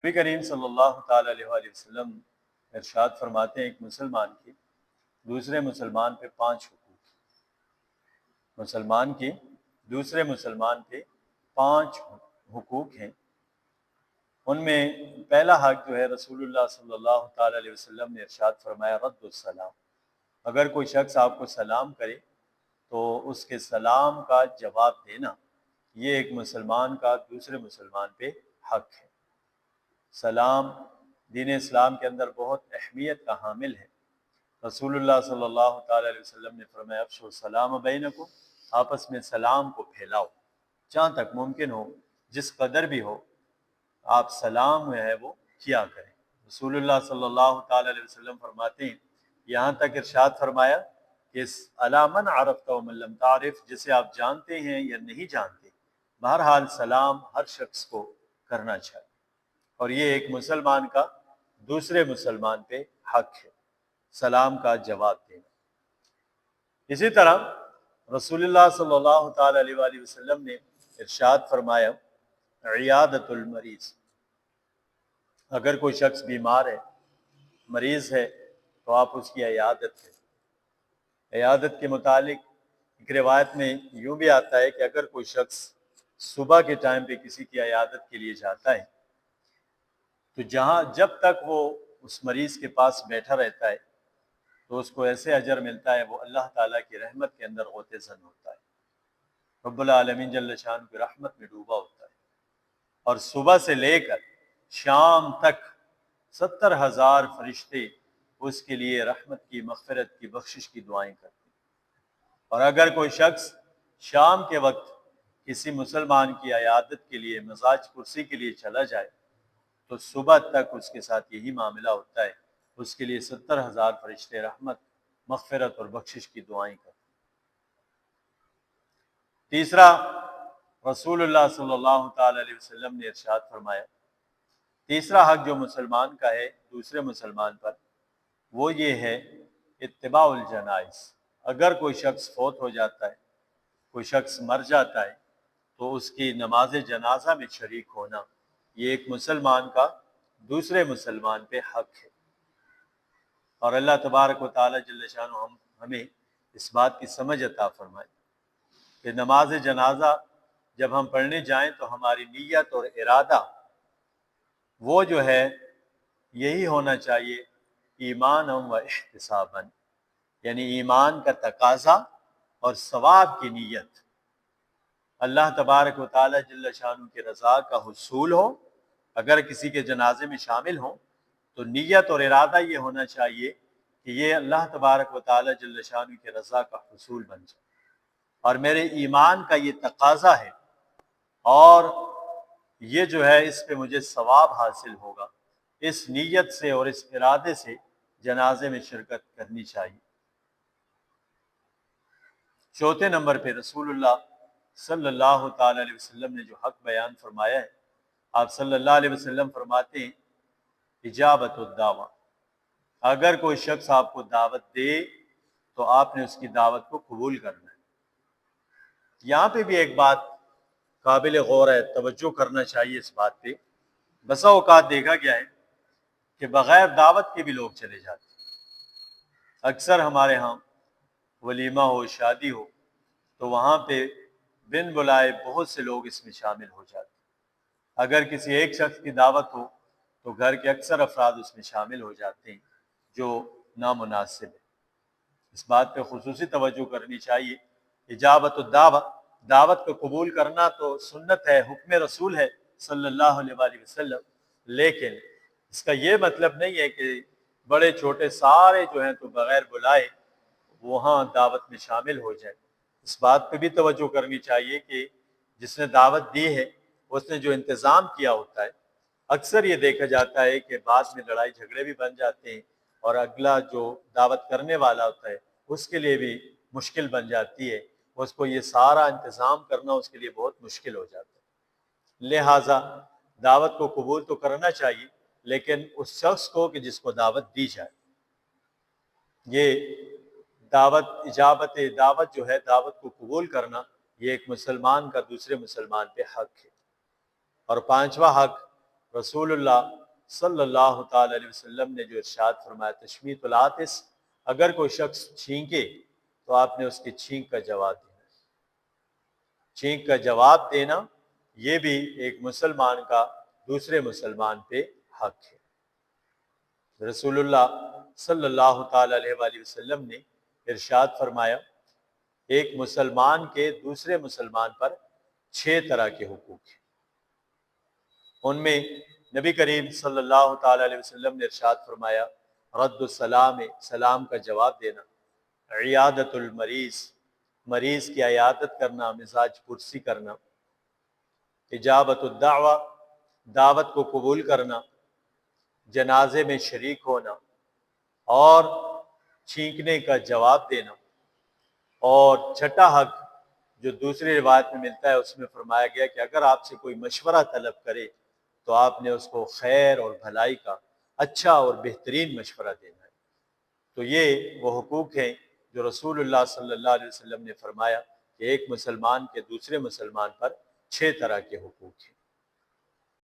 نبی کریم صلی اللہ تعالیٰ علیہ وآلہ وسلم ارشاد فرماتے ہیں ایک مسلمان کی دوسرے مسلمان پہ 5 حقوق، مسلمان کی دوسرے مسلمان پہ 5 حقوق ہیں۔ ان میں پہلا حق جو ہے رسول اللہ صلی اللہ تعالیٰ علیہ وسلم نے ارشاد فرمایا رد السلام، اگر کوئی شخص آپ کو سلام کرے تو اس کے سلام کا جواب دینا، یہ ایک مسلمان کا دوسرے مسلمان پہ حق ہے۔ سلام دین اسلام کے اندر بہت اہمیت کا حامل ہے۔ رسول اللہ صلی اللہ تعالیٰ علیہ وسلم نے فرمایا افشوا السلام بینکم، آپس میں سلام کو پھیلاؤ، جہاں تک ممکن ہو، جس قدر بھی ہو، آپ سلام ہے وہ کیا کریں۔ رسول اللہ صلی اللہ تعالیٰ علیہ وسلم فرماتے ہیں، یہاں تک ارشاد فرمایا کہ الا من عرفت ومن لم تعرف، جسے آپ جانتے ہیں یا نہیں جانتے، بہرحال سلام ہر شخص کو کرنا چاہیے، اور یہ ایک مسلمان کا دوسرے مسلمان پہ حق ہے، سلام کا جواب دینا۔ اسی طرح رسول اللہ صلی اللہ تعالیٰ علیہ وآلہ وسلم نے ارشاد فرمایا عیادت المریض، اگر کوئی شخص بیمار ہے، مریض ہے، تو آپ اس کی عیادت کریں۔ عیادت کے متعلق ایک روایت میں یوں بھی آتا ہے کہ اگر کوئی شخص صبح کے ٹائم پہ کسی کی عیادت کے لیے جاتا ہے تو جب تک وہ اس مریض کے پاس بیٹھا رہتا ہے تو اس کو ایسے اجر ملتا ہے، وہ اللہ تعالیٰ کی رحمت کے اندر غوطہ زن ہوتا ہے، رب العالمین جل شانہ کی رحمت میں ڈوبا ہوتا ہے، اور صبح سے لے کر شام تک 70,000 فرشتے اس کے لیے رحمت کی، مغفرت کی، بخشش کی دعائیں کرتے ہیں۔ اور اگر کوئی شخص شام کے وقت کسی مسلمان کی عیادت کے لیے مزاج پرسی کے لیے چلا جائے تو صبح تک اس کے ساتھ یہی معاملہ ہوتا ہے، اس کے لیے 70,000 فرشتے رحمت، مغفرت اور بخشش کی دعائیں کرتے ہیں۔ تیسرا، رسول اللہ صلی اللہ تعالی علیہ وسلم نے ارشاد فرمایا تیسرا حق جو مسلمان کا ہے دوسرے مسلمان پر، وہ یہ ہے اتباع الجنائز، اگر کوئی شخص فوت ہو جاتا ہے، کوئی شخص مر جاتا ہے تو اس کی نماز جنازہ میں شریک ہونا، یہ ایک مسلمان کا دوسرے مسلمان پہ حق ہے۔ اور اللہ تبارک و تعالی جل شانہ ہمیں اس بات کی سمجھ عطا فرمائے کہ نماز جنازہ جب ہم پڑھنے جائیں تو ہماری نیت اور ارادہ وہ جو ہے یہی ہونا چاہیے ایمان و احتساباً، یعنی ایمان کا تقاضا اور ثواب کی نیت، اللہ تبارک و تعالی جل شانہ کی رضا کا حصول ہو۔ اگر کسی کے جنازے میں شامل ہوں تو نیت اور ارادہ یہ ہونا چاہیے کہ یہ اللہ تبارک و تعالی جل شانہ کی رضا کا حصول بن جائے، اور میرے ایمان کا یہ تقاضا ہے، اور یہ جو ہے اس پہ مجھے ثواب حاصل ہوگا، اس نیت سے اور اس ارادے سے جنازے میں شرکت کرنی چاہیے۔ چوتھے نمبر پہ رسول اللہ صلی اللہ تعالی علیہ وسلم نے جو حق بیان فرمایا ہے، آپ صلی اللہ علیہ وسلم فرماتے ہیں اجابت الدعوہ، اگر کوئی شخص آپ کو دعوت دے تو آپ نے اس کی دعوت کو قبول کرنا ہے۔ یہاں پہ بھی ایک بات قابل غور ہے، توجہ کرنا چاہیے اس بات پہ۔ بسا اوقات دیکھا گیا ہے کہ بغیر دعوت کے بھی لوگ چلے جاتے ہیں۔ اکثر ہمارے ہاں ولیمہ ہو، شادی ہو، تو وہاں پہ بن بلائے بہت سے لوگ اس میں شامل ہو جاتے ہیں۔ اگر کسی ایک شخص کی دعوت ہو تو گھر کے اکثر افراد اس میں شامل ہو جاتے ہیں، جو نامناسب ہے۔ اس بات پہ خصوصی توجہ کرنی چاہیے۔ اجابت الدعوہ، دعوت کو قبول کرنا تو سنت ہے، حکم رسول ہے صلی اللہ علیہ وآلہ وسلم، لیکن اس کا یہ مطلب نہیں ہے کہ بڑے چھوٹے سارے جو ہیں تو بغیر بلائے وہاں دعوت میں شامل ہو جائے۔ اس بات پہ بھی توجہ کرنی چاہیے کہ جس نے دعوت دی ہے اس نے جو انتظام کیا ہوتا ہے، اکثر یہ دیکھا جاتا ہے کہ بعد میں لڑائی جھگڑے بھی بن جاتے ہیں، اور اگلا جو دعوت کرنے والا ہوتا ہے اس کے لیے بھی مشکل بن جاتی ہے، اس کو یہ سارا انتظام کرنا اس کے لیے بہت مشکل ہو جاتا ہے۔ لہٰذا دعوت کو قبول تو کرنا چاہیے، لیکن اس شخص کو کہ جس کو دعوت دی جائے، یہ دعوت، اجابت دعوت جو ہے، دعوت کو قبول کرنا، یہ ایک مسلمان کا دوسرے مسلمان پہ حق ہے۔ اور پانچواں حق رسول اللہ صلی اللہ تعالی علیہ وسلم نے جو ارشاد فرمایا تشمیت العاطس، اگر کوئی شخص چھینکے تو آپ نے اس کی چھینک کا جواب دینا۔ چھینک کا جواب دینا یہ بھی ایک مسلمان کا دوسرے مسلمان پہ حق ہے۔ رسول اللہ صلی اللہ تعالی علیہ وآلہ وسلم نے ارشاد فرمایا ایک مسلمان کے دوسرے مسلمان پر 6 طرح کے حقوق ہیں۔ ان میں نبی کریم صلی اللہ تعالی علیہ وسلم نے ارشاد فرمایا رد السلام، سلام کا جواب دینا، عیادت المریض، مریض کی عیادت کرنا، مزاج پرسی کرنا، اجابت الدعوہ، دعوت کو قبول کرنا، جنازے میں شریک ہونا، اور چھینکنے کا جواب دینا۔ اور چھٹا حق جو دوسری روایت میں ملتا ہے اس میں فرمایا گیا کہ اگر آپ سے کوئی مشورہ طلب کرے تو آپ نے اس کو خیر اور بھلائی کا اچھا اور بہترین مشورہ دینا ہے۔ تو یہ وہ حقوق ہیں جو رسول اللہ صلی اللہ علیہ وسلم نے فرمایا کہ ایک مسلمان کے دوسرے مسلمان پر 6 طرح کے حقوق ہیں۔